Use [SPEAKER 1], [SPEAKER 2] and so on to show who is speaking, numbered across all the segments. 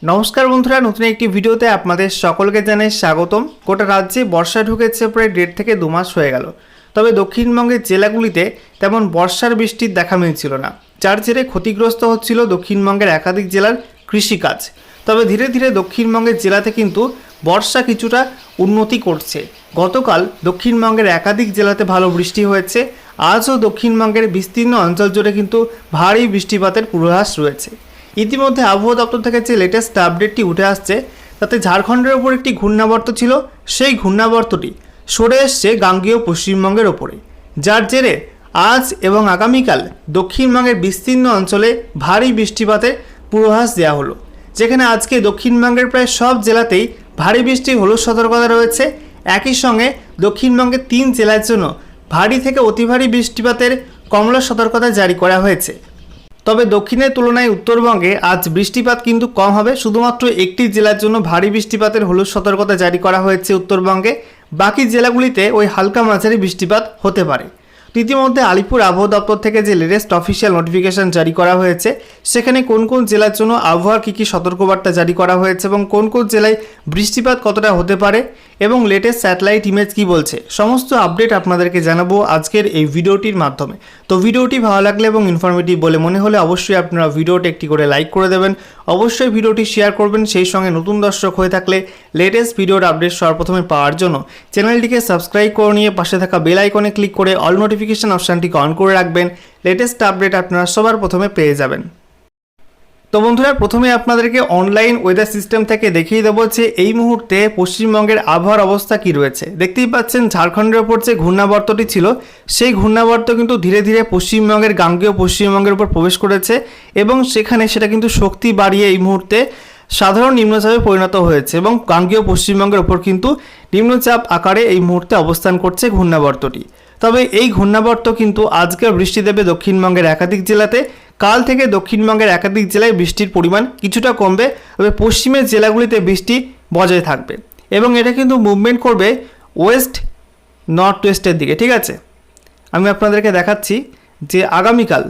[SPEAKER 1] নমস্কার বন্ধুরা, নতুন একটি ভিডিওতে আপনাদের সকলকে জানাই স্বাগতম। গোটা রাজ্যে বর্ষা ঢুকেছে প্রায় 1.5 থেকে 2 মাস হয়ে গেল। তবে দক্ষিণবঙ্গের জেলাগুলিতে তেমন বর্ষার বৃষ্টির দেখা মিলছিল না, যার জেরে ক্ষতিগ্রস্ত হচ্ছিল দক্ষিণবঙ্গের একাধিক জেলার কৃষিকাজ। তবে ধীরে ধীরে দক্ষিণবঙ্গের জেলাতে কিন্তু বর্ষা কিছুটা উন্নতি করছে। গতকাল দক্ষিণবঙ্গের একাধিক জেলাতে ভালো বৃষ্টি হয়েছে। আজও দক্ষিণবঙ্গের বিস্তীর্ণ অঞ্চল জুড়ে কিন্তু ভারী বৃষ্টিপাতের পূর্বাভাস রয়েছে। ইতিমধ্যে আবহাওয়া দপ্তর থেকে যে লেটেস্ট আপডেটটি উঠে আসছে, তাতে ঝাড়খণ্ডের ওপর একটি ঘূর্ণাবর্ত ছিল, সেই ঘূর্ণাবর্তটি সরে এসছে গাঙ্গেয় পশ্চিমবঙ্গের ওপরে, যার জেরে আজ এবং আগামীকাল দক্ষিণবঙ্গের বিস্তীর্ণ অঞ্চলে ভারী বৃষ্টিপাতের পূর্বাভাস দেওয়া হলো। যেখানে আজকে দক্ষিণবঙ্গের প্রায় সব জেলাতেই ভারী বৃষ্টির হলুদ সতর্কতা রয়েছে। একই সঙ্গে দক্ষিণবঙ্গের 3 জেলার জন্য ভারী থেকে অতি ভারী বৃষ্টিপাতের কমলা সতর্কতা জারি করা হয়েছে। তবে দক্ষিণের তুলনায় উত্তরবঙ্গে আজ বৃষ্টিপাত কিন্তু কম হবে। শুধুমাত্র একটি জেলার জন্য ভারী বৃষ্টিপাতের হলুদ সতর্কতা জারি করা হয়েছে উত্তরবঙ্গে। বাকি জেলাগুলিতে ওই হালকা মাঝারি বৃষ্টিপাত হতে পারে। ইতিমধ্যে আলিপুর আবহাওয়া দপ্তর থেকে যে লেটেস্ট অফিসিয়াল নোটিফিকেশন জারি করা হয়েছে, সেখানে কোন কোন জেলার জন্য আবহাওয়ার কী কী সতর্কবার্তা জারি করা হয়েছে এবং কোন কোন জেলায় বৃষ্টিপাত কতটা হতে পারে এবং লেটেস্ট স্যাটেলাইট ইমেজ কী বলছে, সমস্ত আপডেট আপনাদেরকে জানাবো আজকের এই ভিডিওটির মাধ্যমে। তো ভিডিওটি ভালো লাগলে এবং ইনফরমেটিভ বলে মনে হলে অবশ্যই আপনারা ভিডিওটি একটি করে লাইক করে দেবেন, অবশ্যই ভিডিওটি শেয়ার করবেন। সেই সঙ্গে নতুন দর্শক হয়ে থাকলে লেটেস্ট ভিডিওর আপডেট সর্বপ্রথমে পাওয়ার জন্য চ্যানেলটিকে সাবস্ক্রাইব করে নিয়ে পাশে থাকা বেল আইকনে ক্লিক করে অল নোটিফিকেশন অপশানটিকে অন করে রাখবেন। লেটেস্ট আপডেট আপনারা সবার প্রথমে পেয়ে যাবেন। তো বন্ধুরা, প্রথমে আপনাদেরকে অনলাইন ওয়েদার সিস্টেম থেকে দেখিয়ে দেবো যে এই মুহূর্তে পশ্চিমবঙ্গের আবহাওয়ার অবস্থা কী রয়েছে। দেখতেই পাচ্ছেন ঝাড়খণ্ডের ওপর যে ঘূর্ণাবর্তটি ছিল, সেই ঘূর্ণাবর্ত কিন্তু ধীরে ধীরে পশ্চিমবঙ্গের গাঙ্গেয় পশ্চিমবঙ্গের উপর প্রবেশ করেছে এবং সেখানে সেটা কিন্তু শক্তি বাড়িয়ে এই মুহূর্তে সাধারণ নিম্নচাপে পরিণত হয়েছে এবং গাঙ্গেয় পশ্চিমবঙ্গের ওপর কিন্তু নিম্নচাপ আকারে এই মুহূর্তে অবস্থান করছে ঘূর্ণাবর্তটি। তবে এই ঘূর্ণাবর্ত কিন্তু আজকে বৃষ্টি দেবে দক্ষিণবঙ্গের একাধিক জেলাতে। কাল থেকে দক্ষিণবঙ্গের একাধিক জেলায় বৃষ্টির পরিমাণ কিছুটা কমবে, তবে পশ্চিমের জেলাগুলিতে বৃষ্টি বজায় থাকবে এবং এটা কিন্তু মুভমেন্ট করবে ওয়েস্ট নর্থ ওয়েস্টের দিকে। ঠিক আছে, আমি আপনাদেরকে দেখাচ্ছি যে আগামীকাল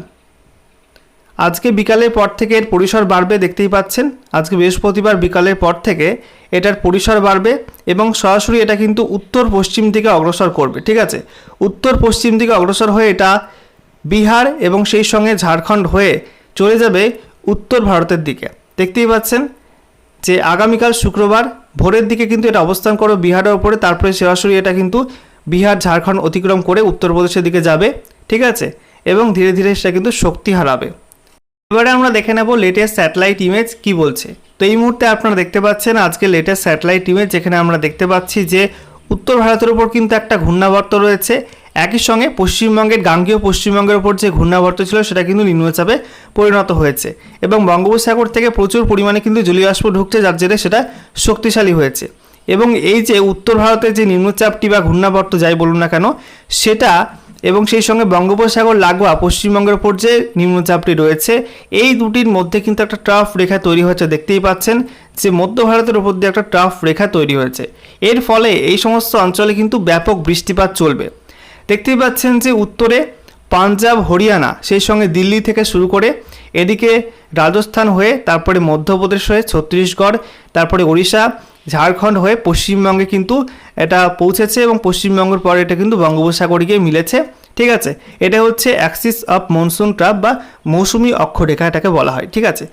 [SPEAKER 1] আজকে বিকালের পর থেকে এর পরিসর বাড়বে। দেখতেই পাচ্ছেন আজকে বৃহস্পতিবার বিকালের পর থেকে এটার পরিসর বাড়বে এবং সরাসরি এটা কিন্তু উত্তর পশ্চিম দিকে অগ্রসর করবে। ঠিক আছে, উত্তর পশ্চিম দিকে অগ্রসর হয়ে এটা বিহার এবং সেই সঙ্গে ঝাড়খণ্ড হয়ে চলে যাবে উত্তর ভারতের দিকে। দেখতেই পাচ্ছেন যে আগামীকাল শুক্রবার ভোরের দিকে কিন্তু এটা অবস্থান করবে বিহারের ওপরে, তারপরে সরাসরি এটা কিন্তু বিহার ঝাড়খণ্ড অতিক্রম করে উত্তরপ্রদেশের দিকে যাবে। ঠিক আছে, এবং ধীরে ধীরে সেটা কিন্তু শক্তি হারাবে। এবারে আমরা দেখে নেব লেটেস্ট স্যাটেলাইট ইমেজ কি বলছে। তো এই মুহূর্তে আপনারা দেখতে পাচ্ছেন আজকে লেটেস্ট স্যাটেলাইট ইমেজ, যেখানে আমরা দেখতে পাচ্ছি যে উত্তর ভারতের উপর কিন্তু একটা ঘূর্ণাবর্ত রয়েছে। একই সঙ্গে পশ্চিমবঙ্গের গাঙ্গেয় পশ্চিমবঙ্গের উপর যে ঘূর্ণাবর্ত ছিল সেটা কিন্তু নিম্নচাপে পরিণত হয়েছে এবং বঙ্গোপসাগর থেকে প্রচুর পরিমাণে কিন্তু জলীয় বাষ্প ঢুকছে, যার জেরে সেটা শক্তিশালী হয়েছে। এবং এই যে উত্তর ভারতের যে নিম্নচাপটি বা ঘূর্ণাবর্ত যাই বলুন না কেন, সেটা এবং সেই সঙ্গে বঙ্গোপসাগর লাগোয়া পশ্চিমবঙ্গের ওপর যে নিম্নচাপটি রয়েছে, এই দুটির মধ্যে কিন্তু একটা ট্রাফ রেখা তৈরি হয়েছে। দেখতেই পাচ্ছেন যে মধ্য ভারতের ওপর দিয়ে একটা ট্রাফ রেখা তৈরি হয়েছে। এর ফলে এই সমস্ত অঞ্চলে কিন্তু ব্যাপক বৃষ্টিপাত চলবে। দেখতেই পাচ্ছেন যে উত্তরে পাঞ্জাব, হরিয়ানা, সেই সঙ্গে দিল্লি থেকে শুরু করে এদিকে রাজস্থান হয়ে, তারপরে মধ্যপ্রদেশ হয়ে ছত্তিশগড়, তারপরে ওড়িশা, ঝাড়খণ্ড হয়ে পশ্চিমবঙ্গে কিন্তু এটা পৌঁছেছে এবং পশ্চিমবঙ্গের পরে এটা কিন্তু বঙ্গোপসাগরে গিয়ে মিলেছে। ঠিক আছে, এটা হচ্ছে অ্যাক্সিস অফ মনসুন ট্রাফ বা মৌসুমি অক্ষরেখা এটাকে বলা হয়। ঠিক আছে,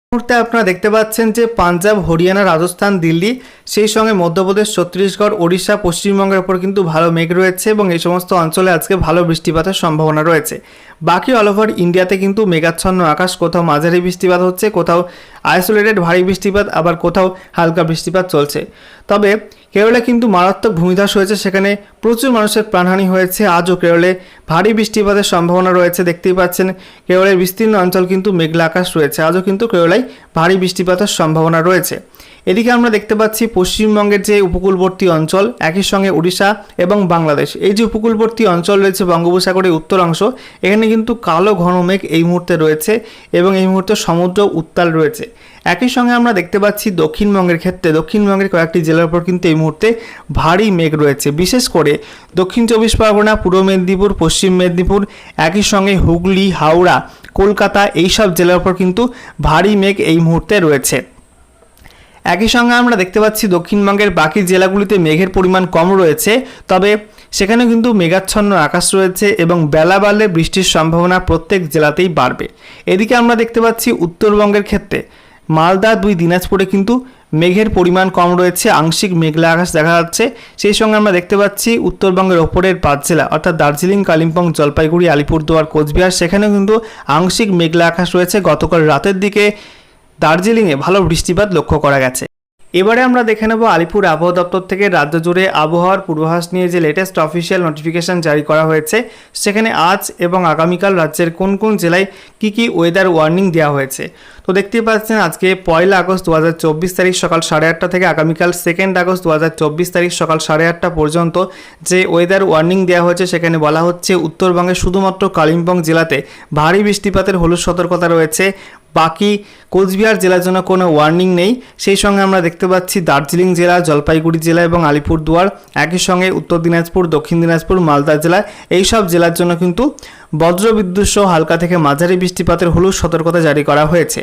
[SPEAKER 1] এই মুহূর্তে আপনারা দেখতে পাচ্ছেন যে পাঞ্জাব, হরিয়ানা, রাজস্থান, দিল্লি, সেই সঙ্গে মধ্যপ্রদেশ, ছত্তিশগড়, ওড়িশা, পশ্চিমবঙ্গের ওপর কিন্তু ভালো মেঘ রয়েছে এবং এই সমস্ত অঞ্চলে আজকে ভালো বৃষ্টিপাতের সম্ভাবনা রয়েছে। বাকি অল ওভার ইন্ডিয়াতে কিন্তু মেঘাচ্ছন্ন আকাশ, কোথাও মাঝারি বৃষ্টিপাত হচ্ছে, কোথাও আইসোলেটেড ভারী বৃষ্টিপাত, আবার কোথাও হালকা বৃষ্টিপাত চলছে। তবে কেরলে কিন্তু মারাত্মক ভূমিধস হয়েছে, সেখানে প্রচুর মানুষের প্রাণহানি হয়েছে। আজও কেরলে ভারী বৃষ্টিপাতের সম্ভাবনা রয়েছে। দেখতেই পাচ্ছেন কেরলের বিস্তীর্ণ অঞ্চল কিন্তু মেঘলা আকাশ রয়েছে। আজও কিন্তু কেরলায় ভারী বৃষ্টিপাতের সম্ভাবনা রয়েছে। এদিকে আমরা দেখতে পাচ্ছি পশ্চিমবঙ্গের যে উপকূলবর্তী অঞ্চল, একই সঙ্গে উড়িষ্যা এবং বাংলাদেশ, এই যে উপকূলবর্তী অঞ্চল রয়েছে বঙ্গোপসাগরের উত্তর অংশ, এখানে কিন্তু কালো ঘন মেঘ এই মুহূর্তে রয়েছে এবং এই মুহূর্তে সমুদ্র উত্তাল রয়েছে। একই সঙ্গে আমরা দেখতে পাচ্ছি দক্ষিণবঙ্গের ক্ষেত্রে দক্ষিণবঙ্গের কয়েকটি জেলার উপর কিন্তু এই মুহূর্তে ভারী মেঘ রয়েছে। বিশেষ করে দক্ষিণ চব্বিশ পরগনা, পূর্ব মেদিনীপুর, পশ্চিম মেদিনীপুর, একই সঙ্গে হুগলি, হাওড়া, কলকাতা, এইসব জেলার উপর কিন্তু ভারী মেঘ এই মুহূর্তে রয়েছে। একই সঙ্গে আমরা দেখতে পাচ্ছি দক্ষিণবঙ্গের বাকি জেলাগুলিতে মেঘের পরিমাণ কম রয়েছে, তবে সেখানে কিন্তু মেঘাচ্ছন্ন আকাশ রয়েছে এবং বেলা বাড়লে বৃষ্টির সম্ভাবনা প্রত্যেক জেলাতেই বাড়বে। এদিকে আমরা দেখতে পাচ্ছি উত্তরবঙ্গের ক্ষেত্রে মালদা, দিনাজপুরে কিন্তু মেঘের পরিমাণ কম রয়েছে, আংশিক মেঘলা আকাশ দেখা যাচ্ছে। সেই সঙ্গে আমরা দেখতে পাচ্ছি উত্তরবঙ্গের ওপরের 5 জেলা অর্থাৎ দার্জিলিং, কালিম্পং, জলপাইগুড়ি, আলিপুরদুয়ার, কোচবিহার, সেখানেও কিন্তু আংশিক মেঘলা আকাশ রয়েছে। গতকাল রাতের দিকে দার্জিলিংয়ে ভালো বৃষ্টিপাত লক্ষ্য করা গেছে। এবারে আমরা দেখে নেব আলিপুর আবহাওয়া দপ্তর থেকে রাজ্য জুড়ে আবহাওয়ার পূর্বাভাস নিয়ে যে লেটেস্ট অফিসিয়াল নোটিফিকেশন জারি করা হয়েছে, সেখানে আজ এবং আগামীকাল রাজ্যের কোন কোন জেলায় কি ওয়েদার ওয়ার্নিং দেওয়া হয়েছে। তো দেখতে পাচ্ছেন আজকে 1 আগস্ট 2024 তারিখ সকাল 8:30 থেকে আগামীকাল 2 আগস্ট 2024 তারিখ সকাল 8:30 পর্যন্ত যে ওয়েদার ওয়ার্নিং দেওয়া হয়েছে, সেখানে বলা হচ্ছে উত্তরবঙ্গে শুধুমাত্র কালিম্পং জেলাতে ভারী বৃষ্টিপাতের হলুদ সতর্কতা রয়েছে, বাকি কোচবিহার জেলার জন্য কোনো ওয়ার্নিং নেই। সেই সঙ্গে আমরা দেখতে পাচ্ছি দার্জিলিং জেলা, জলপাইগুড়ি জেলা এবং আলিপুরদুয়ার, একই সঙ্গে উত্তর দিনাজপুর, দক্ষিণ দিনাজপুর, মালদা জেলা, এই সব জেলার জন্য কিন্তু বজ্রবিদ্যুৎ সহ হালকা থেকে মাঝারি বৃষ্টিপাতের হলুদ সতর্কতা জারি করা হয়েছে।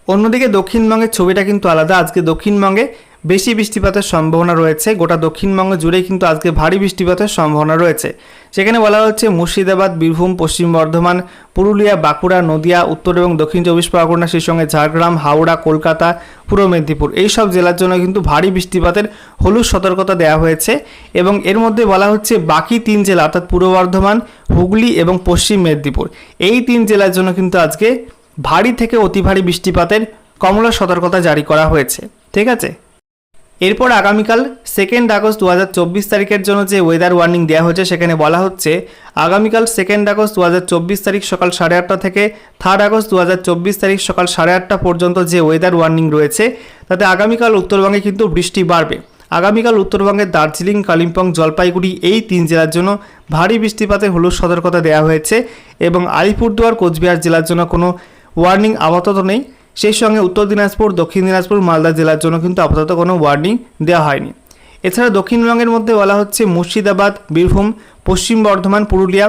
[SPEAKER 1] অন্যদিকে দক্ষিণবঙ্গের ছবিটা কিন্তু আলাদা। আজকে দক্ষিণবঙ্গে বেশি বৃষ্টিপাতের সম্ভাবনা রয়েছে, গোটা দক্ষিণবঙ্গ জুড়েই কিন্তু আজকে ভারী বৃষ্টিপাতের সম্ভাবনা রয়েছে। সেখানে বলা হচ্ছে মুর্শিদাবাদ, বীরভূম, পশ্চিম বর্ধমান, পুরুলিয়া, বাঁকুড়া, নদিয়া, উত্তর এবং দক্ষিণ 24 পরগনা, সেই সঙ্গে ঝাড়গ্রাম, হাওড়া, কলকাতা, পূর্ব মেদিনীপুর, এই সব জেলার জন্য কিন্তু ভারী বৃষ্টিপাতের হলুদ সতর্কতা দেওয়া হয়েছে। এবং এর মধ্যে বলা হচ্ছে বাকি 3 জেলা অর্থাৎ পূর্ব বর্ধমান, হুগলি এবং পশ্চিম মেদিনীপুর, এই 3 জেলার জন্য কিন্তু আজকে ভারী থেকে অতি ভারী বৃষ্টিপাতের কমলা সতর্কতা জারি করা হয়েছে। ঠিক আছে, এরপর আগামীকাল 2 আগস্ট 2024 তারিখের জন্য যে ওয়েদার ওয়ার্নিং দেওয়া হয়েছে, সেখানে বলা হচ্ছে আগামীকাল 2 আগস্ট 2024 তারিখ সকাল 8:30 থেকে 3 আগস্ট 2024 তারিখ সকাল 8:30 পর্যন্ত যে ওয়েদার ওয়ার্নিং রয়েছে, তাতে আগামীকাল উত্তরবঙ্গে কিন্তু বৃষ্টি বাড়বে। আগামীকাল উত্তরবঙ্গের দার্জিলিং, কালিম্পং, জলপাইগুড়ি, এই 3 জেলার জন্য ভারী বৃষ্টিপাতের হলুদ সতর্কতা দেওয়া হয়েছে এবং আলিপুরদুয়ার, কোচবিহার জেলার জন্য কোনো ওয়ার্নিং আপাতত নেই। সেই সঙ্গে উত্তর দিনাজপুর, দক্ষিণ দিনাজপুর, মালদা জেলার জন্য কিন্তু আপাতত কোনো ওয়ার্নিং দেওয়া হয়নি। এছাড়া দক্ষিণবঙ্গের মধ্যে বলা হচ্ছে মুর্শিদাবাদ, বীরভূম, পশ্চিম বর্ধমান, পুরুলিয়া,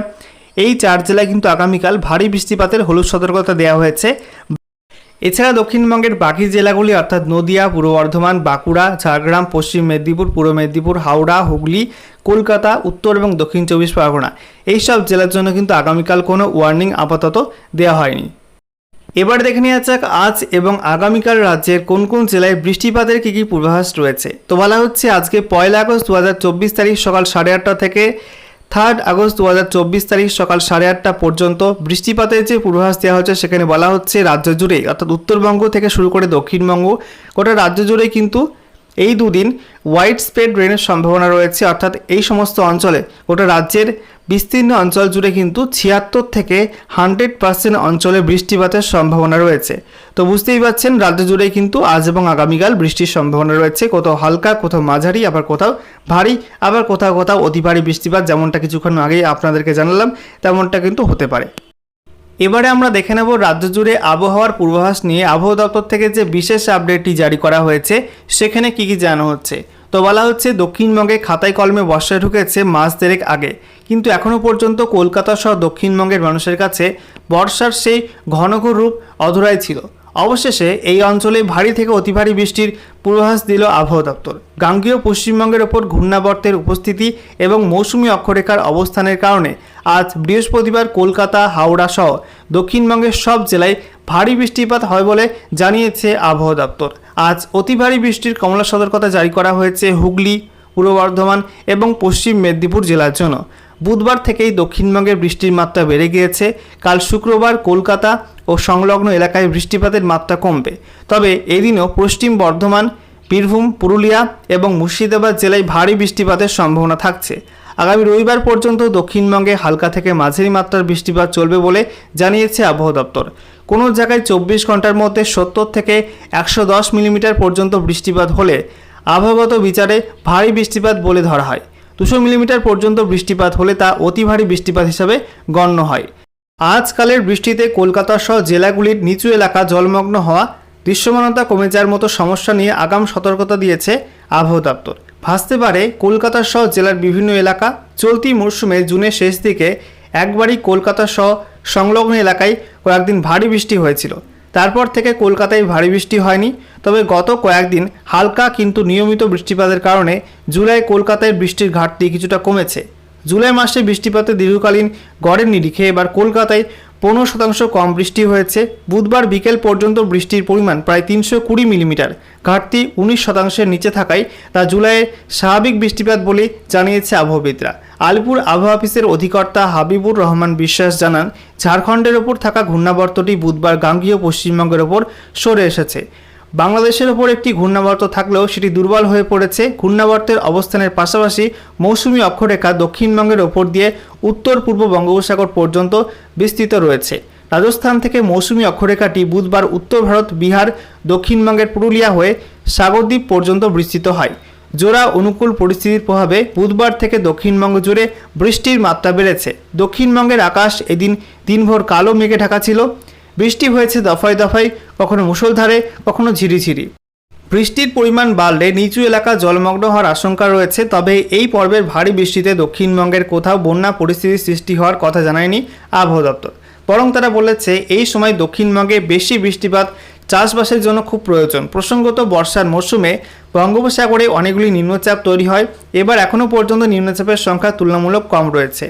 [SPEAKER 1] এই 4 জেলায় কিন্তু আগামীকাল ভারী বৃষ্টিপাতের হলুদ সতর্কতা দেওয়া হয়েছে। এছাড়া দক্ষিণবঙ্গের বাকি জেলাগুলি অর্থাৎ নদিয়া, পূর্ব বর্ধমান, বাঁকুড়া, ঝাড়গ্রাম, পশ্চিম মেদিনীপুর, পূর্ব মেদিনীপুর, হাওড়া, হুগলি, কলকাতা, উত্তর এবং দক্ষিণ 24 পরগনা, এই সব জেলার জন্য কিন্তু আগামীকাল কোনো ওয়ার্নিং আপাতত দেওয়া হয়নি। এবার দেখে নেওয়া যাক আজ এবং আগামীকাল রাজ্যের কোন কোন জেলায় বৃষ্টিপাতের কী পূর্বাভাস রয়েছে। তো বলা হচ্ছে আজকে 1 আগস্ট 2024 তারিখ সকাল 8:30 থেকে 3 আগস্ট 2024 তারিখ সকাল 8:30 পর্যন্ত বৃষ্টিপাতের যে পূর্বাভাস দেওয়া হচ্ছে, সেখানে বলা হচ্ছে রাজ্য জুড়ে অর্থাৎ উত্তরবঙ্গ থেকে শুরু করে দক্ষিণবঙ্গ, গোটা রাজ্য জুড়েই কিন্তু এই দুদিন ওয়াইড স্প্রেড রেনের সম্ভাবনা রয়েছে। অর্থাৎ এই সমস্ত অঞ্চলে গোটা রাজ্যের বিস্তীর্ণ অঞ্চল জুড়ে কিন্তু 76 থেকে 100% অঞ্চলে বৃষ্টিপাতের সম্ভাবনা রয়েছে। তো বুঝতেই পারছেন রাজ্য জুড়েই কিন্তু আজ এবং আগামীকাল বৃষ্টির সম্ভাবনা রয়েছে, কোথাও হালকা, কোথাও মাঝারি, আবার কোথাও ভারী, আবার কোথাও অতি ভারী বৃষ্টিপাত, যেমনটা কিছুক্ষণ আগেই আপনাদেরকে জানালাম তেমনটা কিন্তু হতে পারে। এবারে আমরা দেখে নেব রাজ্য জুড়ে আবহাওয়ার পূর্বাভাস নিয়ে আবহাওয়া দপ্তর থেকে যে বিশেষ আপডেটটি জারি করা হয়েছে, সেখানে কি জানানো হচ্ছে। তো বলা হচ্ছে দক্ষিণবঙ্গে খাতায় কলমে বর্ষা ঢুকেছে মাস দেড়েক আগে, কিন্তু এখনও পর্যন্ত কলকাতা সহ দক্ষিণবঙ্গের মানুষের কাছে বর্ষার সেই ঘনঘোর রূপ অধরাই ছিল। অবশেষে এই অঞ্চলে ভারী থেকে অতি ভারী বৃষ্টির পূর্বাভাস দিল আবহাওয়া দপ্তর। গাঙ্গেয় পশ্চিমবঙ্গের ওপর ঘূর্ণাবর্তের উপস্থিতি এবং মৌসুমি অক্ষরেখার অবস্থানের কারণে আজ বৃহস্পতিবার কলকাতা, হাওড়া সহ দক্ষিণবঙ্গের সব জেলায় ভারী বৃষ্টিপাত হয় বলে জানিয়েছে আবহাওয়া দপ্তর। আজ অতি ভারী বৃষ্টির কমলা সতর্কতা জারি করা হয়েছে হুগলি, পূর্ব বর্ধমান এবং পশ্চিম মেদিনীপুর জেলার জন্য। বুধবার থেকেই দক্ষিণবঙ্গের বৃষ্টির মাত্রা বেড়ে গিয়েছে। কাল শুক্রবার কলকাতা ও সংলগ্ন এলাকায় বৃষ্টিপাতের মাত্রা কমবে, তবে এদিনও পশ্চিম বর্ধমান, বীরভূম, পুরুলিয়া এবং মুর্শিদাবাদ জেলায় ভারী বৃষ্টিপাতের সম্ভাবনা থাকছে। আগামী রবিবার পর্যন্ত দক্ষিণবঙ্গে হালকা থেকে মাঝারি মাত্রার বৃষ্টিপাত চলবে বলে জানিয়েছে আবহাওয়া দপ্তর। কোনো জায়গায় 24 ঘন্টার মধ্যে 70 থেকে 110 মিলিমিটার পর্যন্ত বৃষ্টিপাত হলে আবহাওয়াগত বিচারে ভারী বৃষ্টিপাত বলে ধরা হয়। 200 মিলিমিটার পর্যন্ত বৃষ্টিপাত হলে তা অতি ভারী বৃষ্টিপাত হিসাবে গণ্য হয়। আজকালের বৃষ্টিতে কলকাতা সহ জেলাগুলির নিচু এলাকা জলমগ্ন হওয়া, দৃশ্যমানতা কমে যাওয়ার মতো সমস্যা নিয়ে আগাম সতর্কতা দিয়েছে আবহাওয়া দপ্তর। ভাসতে পারে কলকাতা সহ জেলার বিভিন্ন এলাকা। চলতি মরশুমে জুনের শেষ দিকে একবারই কলকাতা সহ সংলগ্ন এলাকায় কয়েকদিন ভারী বৃষ্টি হয়েছিল, তারপর থেকে কলকাতায় ভারী বৃষ্টি হয়নি। তবে গত কয়েকদিন হালকা কিন্তু নিয়মিত বৃষ্টিপাতের কারণে জুলাই কলকাতায় বৃষ্টির ঘাটতি কিছুটা কমেছে। জুলাই মাসে বৃষ্টিপাতের দীর্ঘকালীন গড়ের নিরিখে এবার কলকাতায় 15% কম বৃষ্টি হয়েছে। বুধবার বিকেল পর্যন্ত বৃষ্টির পরিমাণ প্রায় 320 মিলিমিটার, ঘাটতি 19% নিচে থাকায় তা জুলাইয়ের স্বাভাবিক বৃষ্টিপাত বলে জানিয়েছে আবহাওয়াবিদরা। আলিপুর আবহাওয়া অফিসের অধিকর্তা হাবিবুর রহমান বিশ্বাস জানান, ঝাড়খণ্ডের ওপর থাকা ঘূর্ণাবর্তটি বুধবার গাঙ্গেয় পশ্চিমবঙ্গের ওপর সরে এসেছে। বাংলাদেশের ওপর একটি ঘূর্ণাবর্ত থাকলেও সেটি দুর্বল হয়ে পড়েছে। ঘূর্ণাবর্তের অবস্থানের পাশাপাশি মৌসুমী অক্ষরেখা দক্ষিণবঙ্গের ওপর দিয়ে উত্তর পূর্ব বঙ্গোপসাগর পর্যন্ত বিস্তৃত রয়েছে। রাজস্থান থেকে মৌসুমী অক্ষরেখাটি বুধবার উত্তর ভারত, বিহার, দক্ষিণবঙ্গের পুরুলিয়া হয়ে সাগরদ্বীপ পর্যন্ত বিস্তৃত হয়। জোড়া অনুকূল পরিস্থিতির প্রভাবে বুধবার থেকে দক্ষিণবঙ্গ জুড়ে বৃষ্টির মাত্রা বেড়েছে। দক্ষিণবঙ্গের আকাশ এদিন দিনভর কালো মেঘে ঢাকা ছিল। বৃষ্টি হয়েছে দফায় দফায়, কখনো মুষলধারে, কখনো ঝিরিঝিরি। বৃষ্টির পরিমাণ বাড়লে নিচু এলাকা জলমগ্ন হওয়ার আশঙ্কা রয়েছে। তবে এই পর্বের ভারী বৃষ্টিতে দক্ষিণবঙ্গের কোথাও বন্যা পরিস্থিতির সৃষ্টি হওয়ার কথা জানায়নি আবহাওয়া দপ্তর। বরং তারা বলেছে এই সময় দক্ষিণবঙ্গে বেশি বৃষ্টিপাত চাষবাসের জন্য খুব প্রয়োজন। প্রসঙ্গত বর্ষার মরশুমে বঙ্গোপসাগরে অনেকগুলি নিম্নচাপ তৈরি হয়। এবার এখনও পর্যন্ত নিম্নচাপের সংখ্যা তুলনামূলক কম রয়েছে।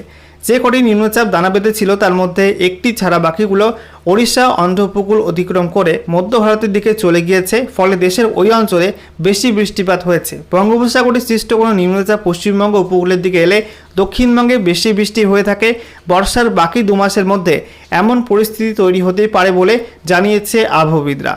[SPEAKER 1] যে কটি নিম্নচাপ দানা বেঁধেছিল তার মধ্যে একটি ছাড়া বাকিগুলো ওড়িশা, অন্ধ্র উপকূল অতিক্রম করে মধ্য ভারতের দিকে চলে গিয়েছে। ফলে দেশের ওই অঞ্চলে বেশি বৃষ্টিপাত হয়েছে। বঙ্গোপসাগরে সৃষ্ট কোনো নিম্নচাপ পশ্চিমবঙ্গ উপকূলের দিকে এলে দক্ষিণবঙ্গে বেশি বৃষ্টি হয়ে থাকে। বর্ষার বাকি 2 মাসের মধ্যে এমন পরিস্থিতি তৈরি হতেই পারে বলে জানিয়েছে আবহাওয়াবিদরা।